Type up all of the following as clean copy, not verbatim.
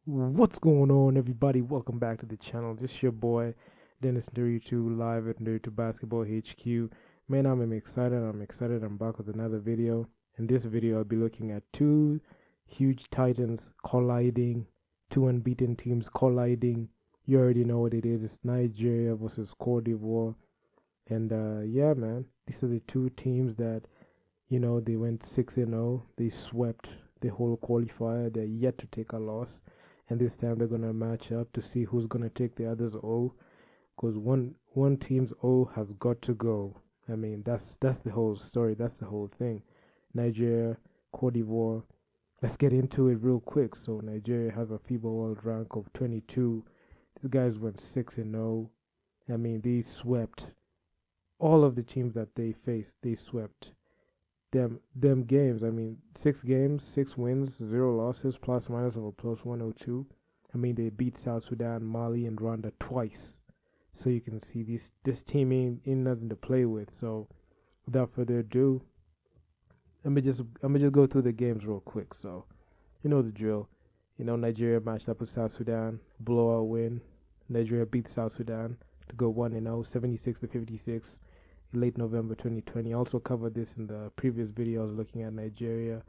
What's going on, everybody? Welcome back to the channel. This is your boy, Nderitu, live at Nderitu Basketball HQ. Man, I'm excited. I'm back with another video. In this video, I'll be looking at two huge titans colliding, two unbeaten teams colliding. You already know what it is. It's Nigeria versus Côte d'Ivoire. And yeah, man, these are the two teams that, they went 6-0. They swept the whole qualifier. They're yet to take a loss, and this time they're gonna match up to see who's gonna take the other's O. Because one team's O has got to go. I mean, that's the whole story. That's the whole thing. Nigeria, Cote d'Ivoire. Let's get into it real quick. So Nigeria has a FIBA World Rank of 22. These guys went 6-0. I mean, they swept all of the teams that they faced. They swept them games. I mean, 6 games, 6 wins, 0 losses, plus minus of a plus 102. I mean, they beat South Sudan, Mali, and Rwanda twice. So you can see this team ain't nothing to play with. So without further ado, let me just go through the games real quick. So you know the drill. Nigeria matched up with South Sudan, blowout win. Nigeria beat South Sudan to go 1-0, 76-56 late November 2020. I also covered this in the previous video. I was looking at Nigeria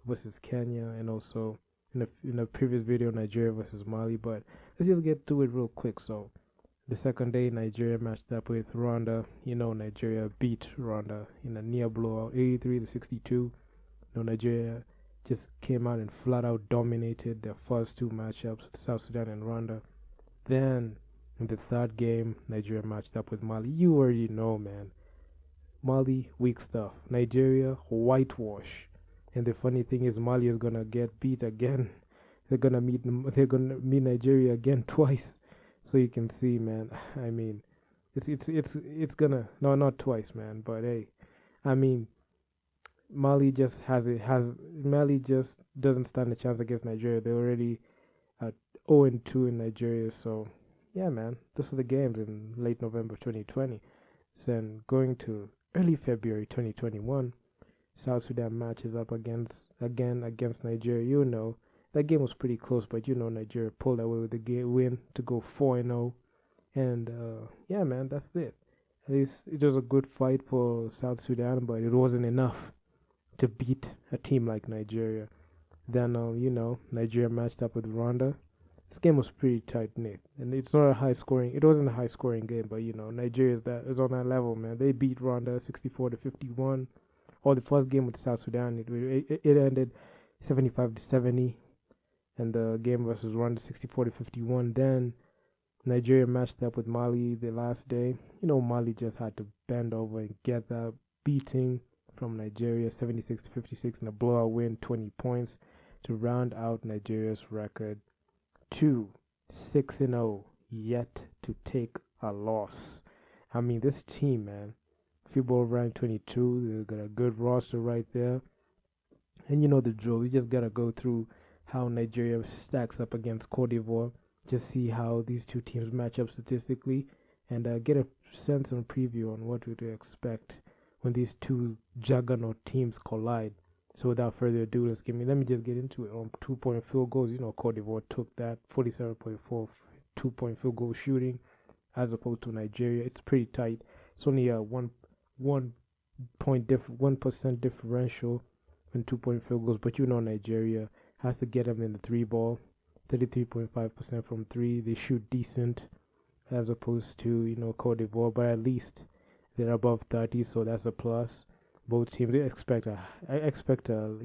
versus Kenya, and also in a previous video Nigeria versus Mali. But let's just get to it real quick. So the second day, Nigeria matched up with Rwanda. Nigeria beat Rwanda in a near blowout, 83-62. Nigeria just came out and flat out dominated their first two matchups with South Sudan and Rwanda. Then in the third game, Nigeria matched up with Mali. You already know, man. Mali, weak stuff. Nigeria, whitewash. And the funny thing is, Mali is gonna get beat again. They're gonna meet Nigeria again twice. So you can see, man. I mean, it's gonna, no, not twice, man. But hey, I mean, Mali just doesn't stand a chance against Nigeria. They're already at 0-2 in Nigeria. So yeah, man, those are the games in late November 2020. Then going to early February 2021, South Sudan matches up against Nigeria. That game was pretty close, but Nigeria pulled away with the win to go 4-0. And yeah, man, that's it. At least it was a good fight for South Sudan, but it wasn't enough to beat a team like Nigeria. Then Nigeria matched up with Rwanda. This game was pretty tight knit, and it's not a high scoring. It wasn't a high scoring game, but Nigeria is on that level, man. They beat Rwanda 64-51. Or the first game with South Sudan, it ended 75-70, and the game versus Rwanda 64-51. Then Nigeria matched up with Mali the last day. Mali just had to bend over and get that beating from Nigeria 76-56 in a blowout win, 20 points to round out Nigeria's record. 6-0, yet to take a loss. I mean, this team, man, FIBA ranked 22. They got a good roster right there. And you know the drill. You just got to go through how Nigeria stacks up against Cote d'Ivoire. Just see how these two teams match up statistically, and get a sense and preview on what to expect when these two juggernaut teams collide. So without further ado, let me just get into it. On 2-point field goals, Cote d'Ivoire took that 47.4 2-point field goal shooting, as opposed to Nigeria. It's pretty tight. It's only a 1% differential in 2-point field goals, but Nigeria has to get them in the three ball, 33.5% from three. They shoot decent, as opposed to Cote d'Ivoire, but at least they're above 30, so that's a plus. Both teams, I expect a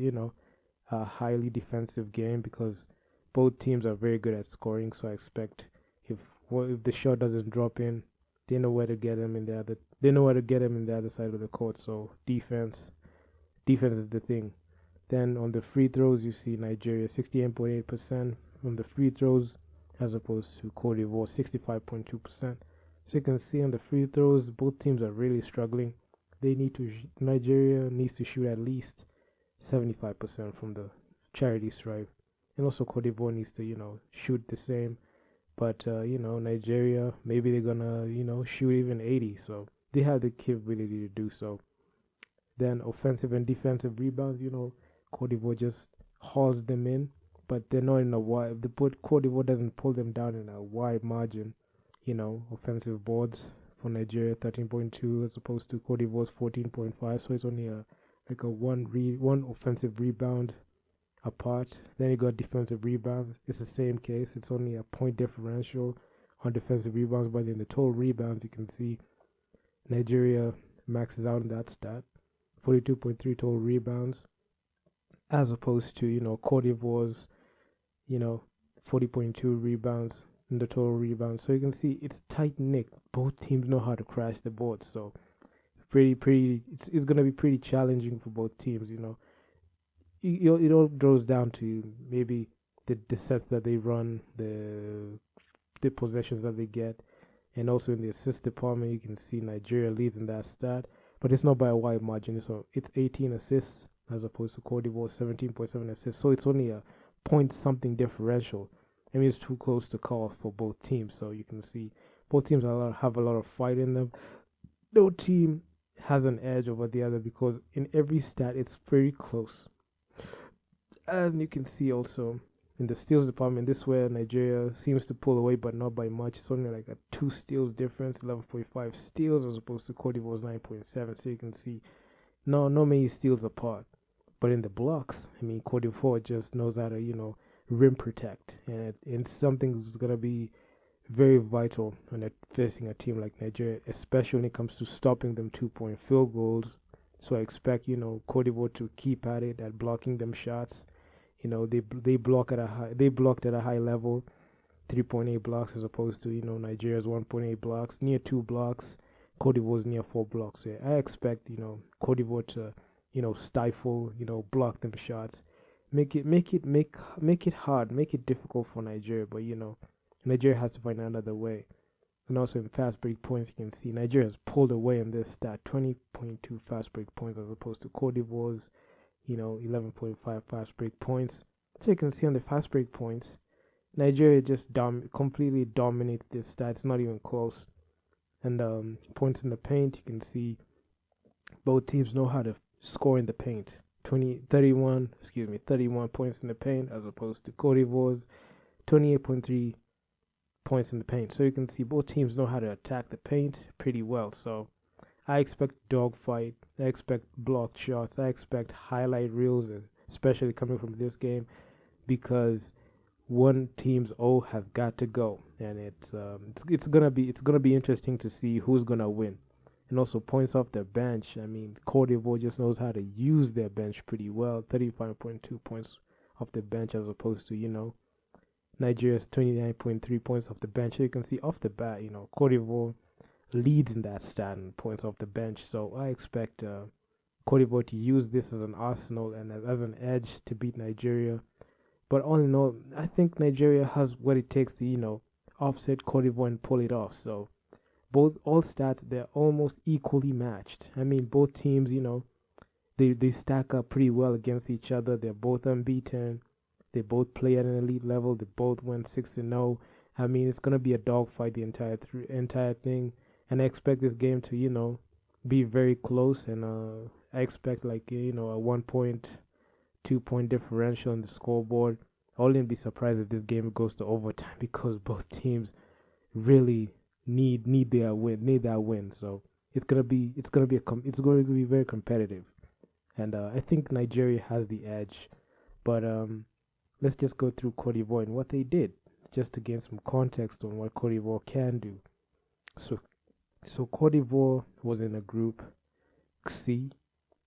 highly defensive game, because both teams are very good at scoring. So I expect if the shot doesn't drop in, they know where to get him in the other side of the court. So defense is the thing. Then on the free throws, you see Nigeria 68.8% from the free throws, as opposed to Cote d'Ivoire 65.2%. So you can see on the free throws, both teams are really struggling. Nigeria needs to shoot at least 75% from the charity stripe, and also Cote d'Ivoire needs to shoot the same. But Nigeria, maybe they're gonna shoot even 80, so they have the capability to do so. Then offensive and defensive rebounds, Cote d'Ivoire just hauls them in. but they're not in a wide. The Cote d'Ivoire doesn't pull them down in a wide margin. Offensive boards for Nigeria 13.2 as opposed to Cote d'Ivoire's 14.5. So it's only a one offensive rebound apart. Then you got defensive rebounds. It's the same case. It's only a point differential on defensive rebounds, but in the total rebounds, you can see Nigeria maxes out on that stat, 42.3 total rebounds, as opposed to Cote d'Ivoire's 40.2 rebounds in the total rebounds. So you can see it's tight knit. Both teams know how to crash the board. So pretty. It's gonna be pretty challenging for both teams. It all goes down to maybe the sets that they run, the possessions that they get, and also in the assist department, you can see Nigeria leads in that stat, but it's not by a wide margin. So it's 18 assists as opposed to Cote d'Ivoire 17.7 assists. So it's only a point something differential. I mean, it's too close to call for both teams. So you can see both teams have a lot of fight in them. No team has an edge over the other because in every stat it's very close. As you can see also in the steals department, this where Nigeria seems to pull away, but not by much. It's only like a 2 steals difference, 11.5 steals as opposed to Cote d'Ivoire's 9.7. So you can see not many steals apart. But in the blocks, I mean, Cote d'Ivoire just knows how to rim protect, and it's something that's gonna be very vital when they're facing a team like Nigeria, especially when it comes to stopping them 2-point field goals. So I expect Cote d'Ivoire to keep at it at blocking them shots. They blocked at a high level, 3.8 blocks as opposed to Nigeria's 1.8 blocks, near 2 blocks. Cote d'Ivoire's near 4 blocks. So I expect Cote d'Ivoire to stifle, block them shots, make it hard, make it difficult for Nigeria. But Nigeria has to find another way. And also in fast break points, you can see Nigeria has pulled away in this stat, 20.2 fast break points as opposed to Cote d'Ivoire's 11.5 fast break points. So you can see on the fast break points, Nigeria just completely dominates this stat. It's not even close. And points in the paint, you can see both teams know how to score in the paint. 31 points in the paint as opposed to Cote d'Ivoire's 28.3 points in the paint. So you can see both teams know how to attack the paint pretty well. So I expect dogfight. I expect blocked shots. I expect highlight reels, especially coming from this game, because one team's O has got to go, and it's gonna be interesting to see who's gonna win. And also points off their bench. I mean, Cote d'Ivoire just knows how to use their bench pretty well. 35.2 points off the bench as opposed to Nigeria's 29.3 points off the bench. So you can see off the bat, Cote d'Ivoire leads in that stat and points off the bench. So I expect Cote d'Ivoire to use this as an arsenal and as an edge to beat Nigeria. But all in all, I think Nigeria has what it takes to offset Cote d'Ivoire and pull it off. So all stats, they're almost equally matched. I mean, both teams, they stack up pretty well against each other. They're both unbeaten. They both play at an elite level. They both went 6-0. I mean, it's gonna be a dogfight the entire thing. And I expect this game to be very close. And I expect a 1.2 point differential in the scoreboard. I wouldn't be surprised if this game goes to overtime because both teams really need that win. So it's gonna be very competitive, and I think Nigeria has the edge. But let's just go through Cote d'Ivoire and what they did, just to gain some context on what Cote d'Ivoire can do. So Cote d'Ivoire was in a Group C.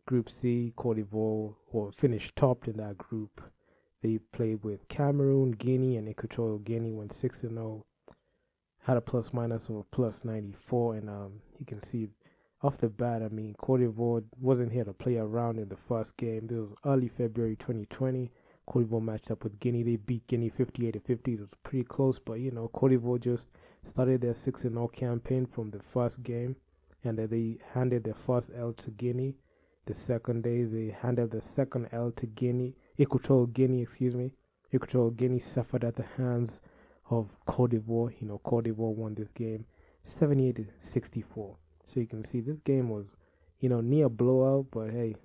Cote d'Ivoire finished top in that group. They played with Cameroon, Guinea, and Equatorial Guinea. Went 6-0. Had a plus minus of a plus 94, and you can see off the bat, I mean, Cote d'Ivoire wasn't here to play around in the first game. This was early February 2020. Cote d'Ivoire matched up with Guinea. They beat Guinea 58-50. It was pretty close, but Cote d'Ivoire just started their 6-0 campaign from the first game, and they handed their first L to Guinea. The second day, they handed the second L to Equatorial Guinea. Equatorial Guinea suffered at the hands of Cote d'Ivoire. Cote d'Ivoire won this game 78-64. So you can see this game was, near blowout, but hey,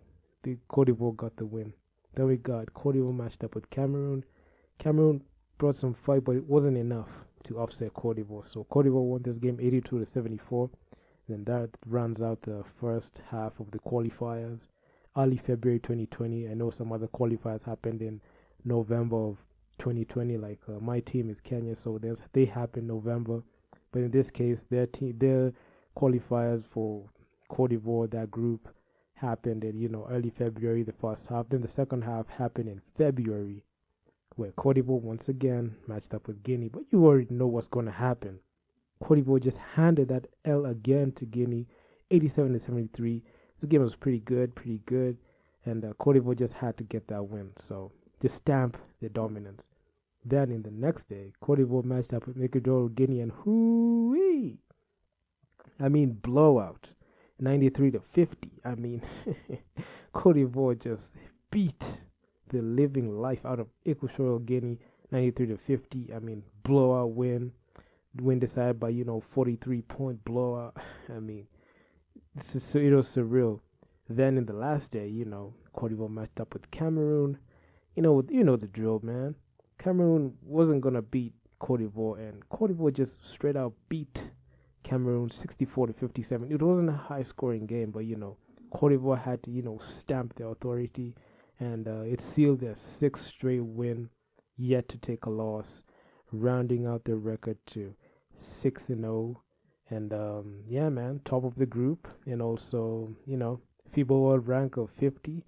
the Cote d'Ivoire got the win. Then we got Cote d'Ivoire matched up with Cameroon. Cameroon brought some fight, but it wasn't enough to offset Côte d'Ivoire. So Côte d'Ivoire won this game 82-74. Then that rounds out the first half of the qualifiers. Early February 2020. I know some other qualifiers happened in November of 2020. Like my team is Kenya, so they happen November. But in this case, their qualifiers for Côte d'Ivoire, that group, happened in early February, the first half. Then the second half happened in February, where Côte d'Ivoire once again matched up with Guinea. But you already know what's going to happen. Côte d'Ivoire just handed that L again to Guinea, 87-73. This game was pretty good, and Côte d'Ivoire just had to get that win. So just stamp their dominance. Then in the next day, Côte d'Ivoire matched up with Equatorial Guinea, and hoo-wee! I mean, blowout, 93-50. I mean, Côte d'Ivoire just beat the living life out of Equatorial Guinea, 93-50. I mean, blowout win decided by 43-point blowout. I mean, it was surreal. Then in the last day, Côte d'Ivoire matched up with Cameroon. You know the drill, man. Cameroon wasn't gonna beat Côte d'Ivoire, and Côte d'Ivoire just straight out beat Cameroon 64-57. It wasn't a high scoring game, but Côte d'Ivoire had to stamp their authority, and it sealed their sixth straight win, yet to take a loss, rounding out their record to 6-0. And yeah, man, top of the group, and also FIBA World Rank of 50,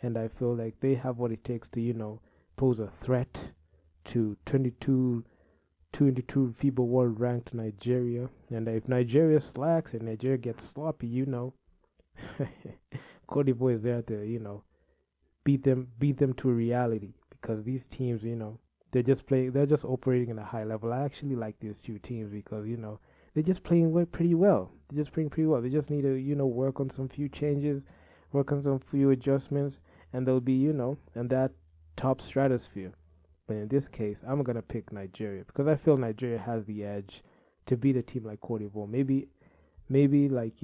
and I feel like they have what it takes to pose a threat to 22 FIBA World Ranked Nigeria. And if Nigeria slacks and Nigeria gets sloppy, Côte d'Ivoire is there to beat them to reality, because these teams they're just operating in a high level. I actually like these two teams because they're just playing pretty well. They just need to work on some few changes, work on some few adjustments, and they'll be in that top stratosphere. But in this case, I'm gonna pick Nigeria because I feel Nigeria has the edge to beat a team like Côte d'Ivoire. Maybe like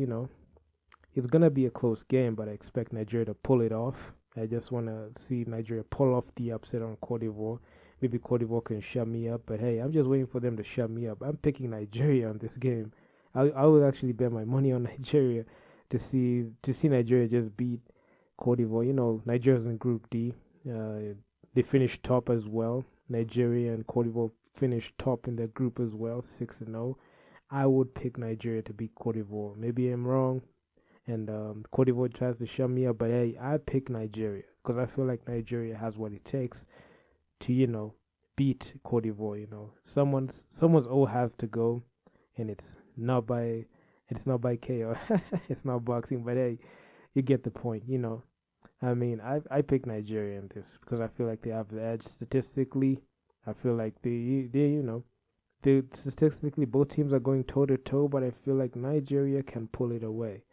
it's gonna be a close game, but I expect Nigeria to pull it off. I just wanna see Nigeria pull off the upset on Côte d'Ivoire. Maybe Côte d'Ivoire can shut me up, but hey, I'm just waiting for them to shut me up. I'm picking Nigeria on this game. I would actually bet my money on Nigeria to see Nigeria just beat Côte d'Ivoire. Nigeria's in Group D. They finished top as well. Nigeria and Côte d'Ivoire finished top in their group as well, 6-0. I would pick Nigeria to beat Côte d'Ivoire. Maybe I'm wrong, and Côte d'Ivoire tries to shut me up, but hey, I pick Nigeria because I feel like Nigeria has what it takes to beat Côte d'Ivoire. Someone's O has to go, and it's not by KO. It's not boxing, but hey, you get the point. I mean, I pick Nigeria in this because I feel like they have the edge statistically. I feel like they statistically both teams are going toe to toe, but I feel like Nigeria can pull it away.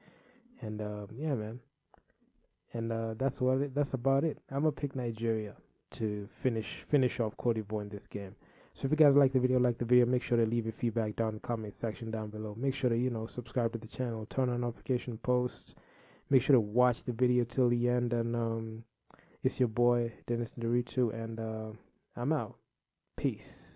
And yeah, man. And that's about it. I'm gonna pick Nigeria to finish off Côte d'Ivoire in this game. So if you guys like the video, make sure to leave your feedback down in the comment section down below. Make sure to subscribe to the channel, turn on notification posts. Make sure to watch the video till the end, and it's your boy Nderitu, and I'm out. Peace.